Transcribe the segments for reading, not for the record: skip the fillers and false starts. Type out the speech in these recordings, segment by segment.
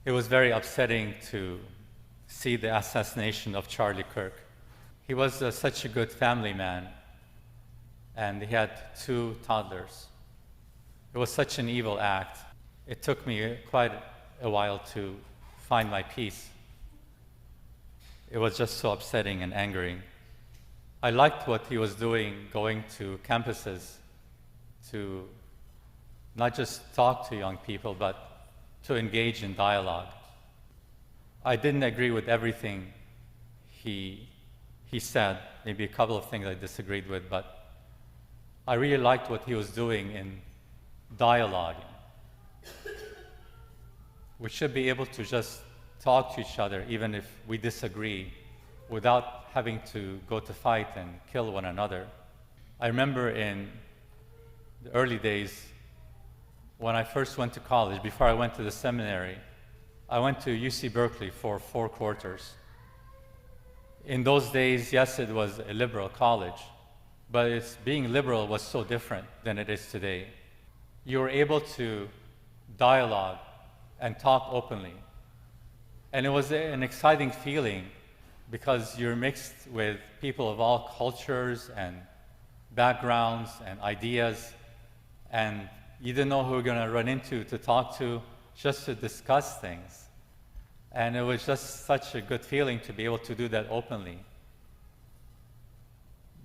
It was very upsetting to see the assassination of Charlie Kirk. He was such a good family man, and he had 2 toddlers. It was such an evil act. It took me quite a while to find my peace. It was just so upsetting and angering. I liked what he was doing, going to campuses to not just talk to young people, but to engage in dialogue. I didn't agree with everything he said, maybe a couple of things I disagreed with, but I really liked what he was doing in dialoguing. We should be able to just talk to each other, even if we disagree, without having to go to fight and kill one another. I remember in the early days, when I first went to college, before I went to the seminary, I went to UC Berkeley for 4 quarters. In those days, yes, it was a liberal college, but being liberal was so different than it is today. You were able to dialogue and talk openly. And it was an exciting feeling because you're mixed with people of all cultures and backgrounds and ideas, and you didn't know who you're going to run into to talk to, just to discuss things. And it was just such a good feeling to be able to do that openly.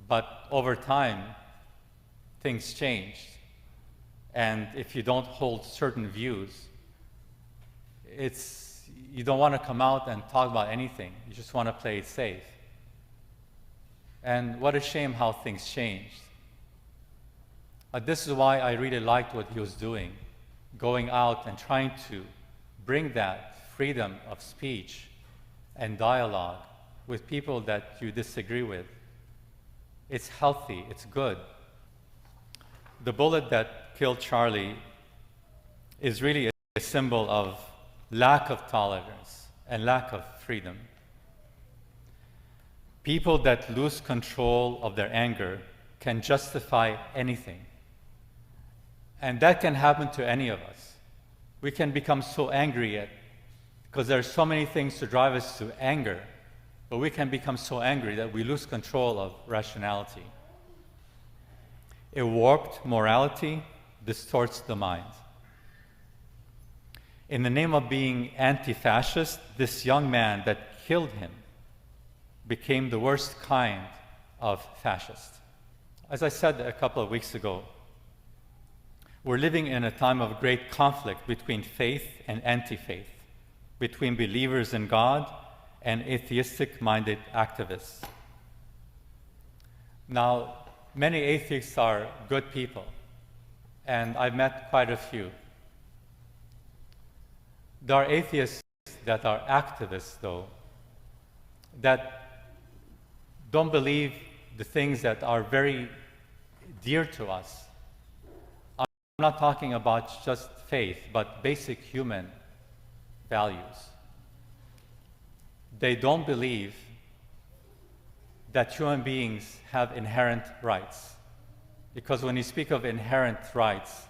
But over time, things changed. And if you don't hold certain views, you don't want to come out and talk about anything. You just want to play it safe. And what a shame how things changed. This is why I really liked what he was doing, going out and trying to bring that freedom of speech and dialogue with people that you disagree with. It's healthy, it's good. The bullet that killed Charlie is really a symbol of lack of tolerance and lack of freedom. People that lose control of their anger can justify anything. And that can happen to any of us. We can become so angry because there are so many things to drive us to anger, but we can become so angry that we lose control of rationality. A warped morality distorts the mind. In the name of being anti-fascist, this young man that killed him became the worst kind of fascist. As I said a couple of weeks ago, we're living in a time of great conflict between faith and anti-faith, between believers in God and atheistic-minded activists. Now, many atheists are good people, and I've met quite a few. There are atheists that are activists, though, that don't believe the things that are very dear to us. I'm not talking about just faith, but basic human values. They don't believe that human beings have inherent rights. Because when you speak of inherent rights,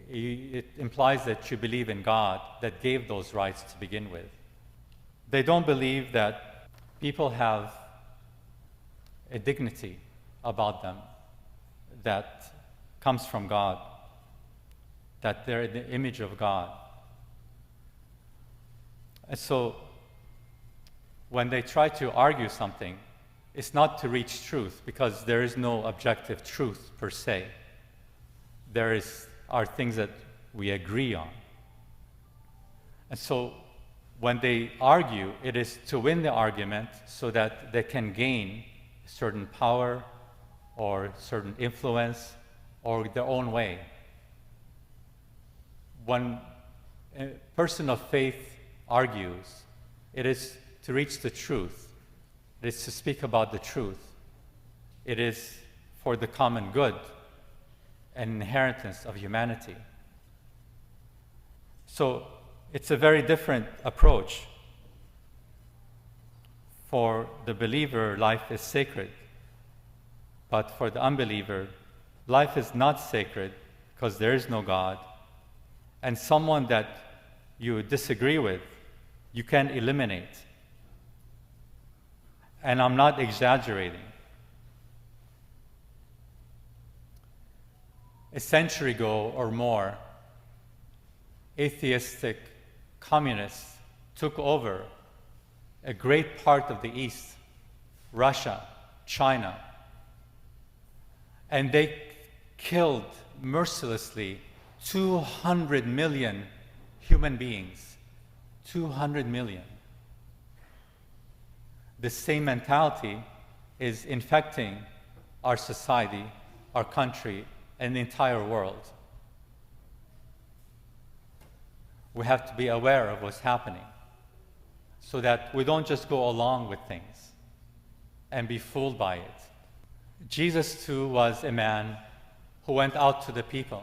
it implies that you believe in God that gave those rights to begin with. They don't believe that people have a dignity about them that comes from God, that they're in the image of God. And so when they try to argue something, it's not to reach truth, because there is no objective truth per se. There are things that we agree on. And so when they argue, it is to win the argument so that they can gain certain power or certain influence or their own way. When a person of faith argues, it is to reach the truth. It is to speak about the truth. It is for the common good and inheritance of humanity. So it's a very different approach. For the believer, life is sacred. But for the unbeliever, life is not sacred because there is no God. And someone that you disagree with, you can eliminate. And I'm not exaggerating. A century ago or more, atheistic communists took over a great part of the East, Russia, China, and they killed mercilessly 200 million human beings. 200 million. The same mentality is infecting our society, our country, and the entire world. We have to be aware of what's happening so that we don't just go along with things and be fooled by it. Jesus, too, was a man who went out to the people,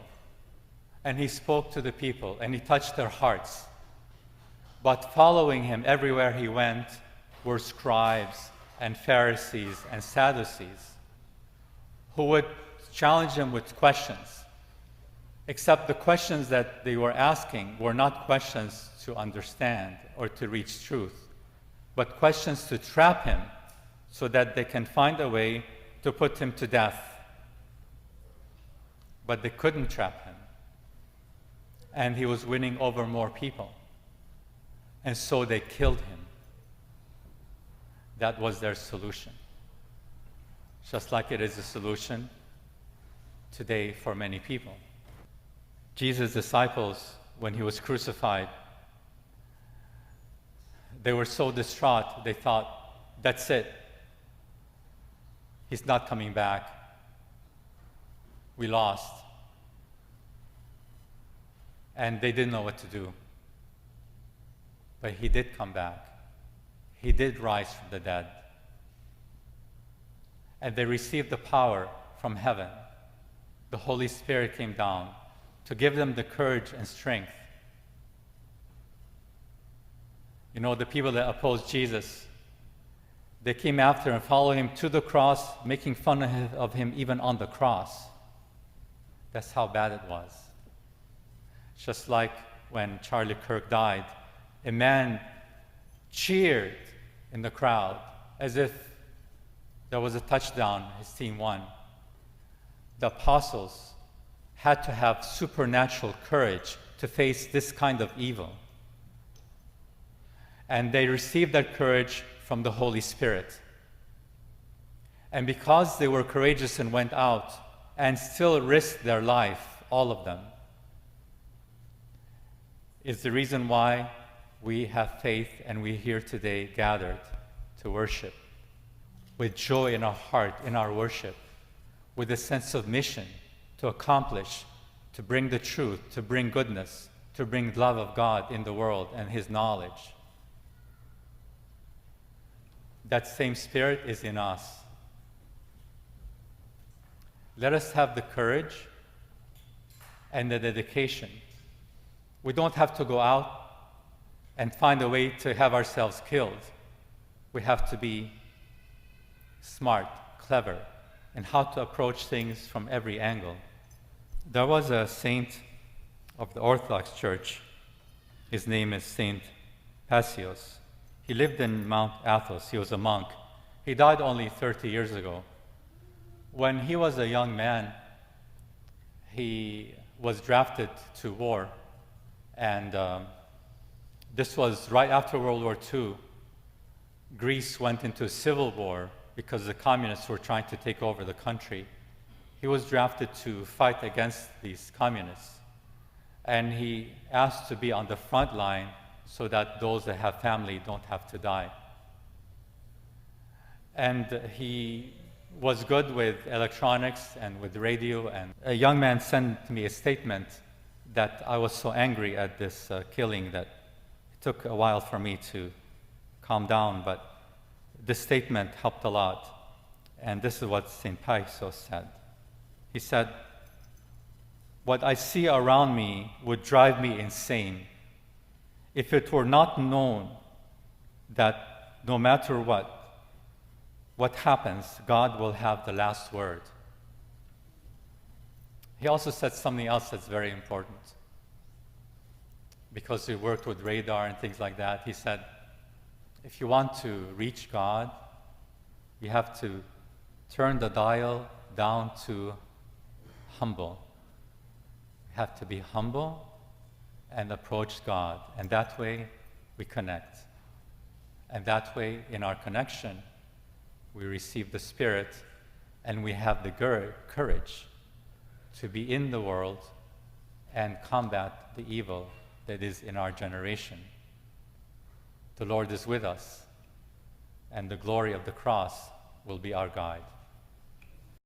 and he spoke to the people, and he touched their hearts. But following him everywhere he went were scribes and Pharisees and Sadducees who would challenge him with questions, except the questions that they were asking were not questions to understand or to reach truth, but questions to trap him so that they can find a way to put him to death. But they couldn't trap him. And he was winning over more people. And so they killed him. That was their solution. Just like it is a solution today for many people. Jesus' disciples, when he was crucified, they were so distraught, they thought, that's it. He's not coming back. We lost. And they didn't know what to do. But he did come back. He did rise from the dead. And they received the power from heaven. The Holy Spirit came down to give them the courage and strength. You know, the people that opposed Jesus, they came after and followed him to the cross, making fun of him even on the cross. That's how bad it was. Just like when Charlie Kirk died, a man cheered in the crowd as if there was a touchdown, his team won. The apostles had to have supernatural courage to face this kind of evil. And they received that courage from the Holy Spirit. And because they were courageous and went out and still risked their life, all of them, is the reason why we have faith and we're here today gathered to worship with joy in our heart, in our worship, with a sense of mission to accomplish, to bring the truth, to bring goodness, to bring the love of God in the world and his knowledge. That same spirit is in us. Let us have the courage and the dedication. We don't have to go out and find a way to have ourselves killed. We have to be smart, clever, and how to approach things from every angle. There was a saint of the Orthodox Church. His name is Saint Paisios. He lived in Mount Athos. He was a monk. He died only 30 years ago. When he was a young man, he was drafted to war. And this was right after World War II. Greece went into a civil war because the communists were trying to take over the country. He was drafted to fight against these communists. And he asked to be on the front line so that those that have family don't have to die. And he was good with electronics and with radio. And a young man sent me a statement that I was so angry at this killing that it took a while for me to calm down, but this statement helped a lot. And this is what St. Paisios said. He said, "What I see around me would drive me insane if it were not known that no matter what happens, God will have the last word." He also said something else that's very important. because he worked with radar and things like that, he said, if you want to reach God, you have to turn the dial down to humble. You have to be humble and approach God, and that way we connect. And that way, in our connection, we receive the Spirit, and we have the courage to be in the world and combat the evil that is in our generation. The Lord is with us, and the glory of the cross will be our guide.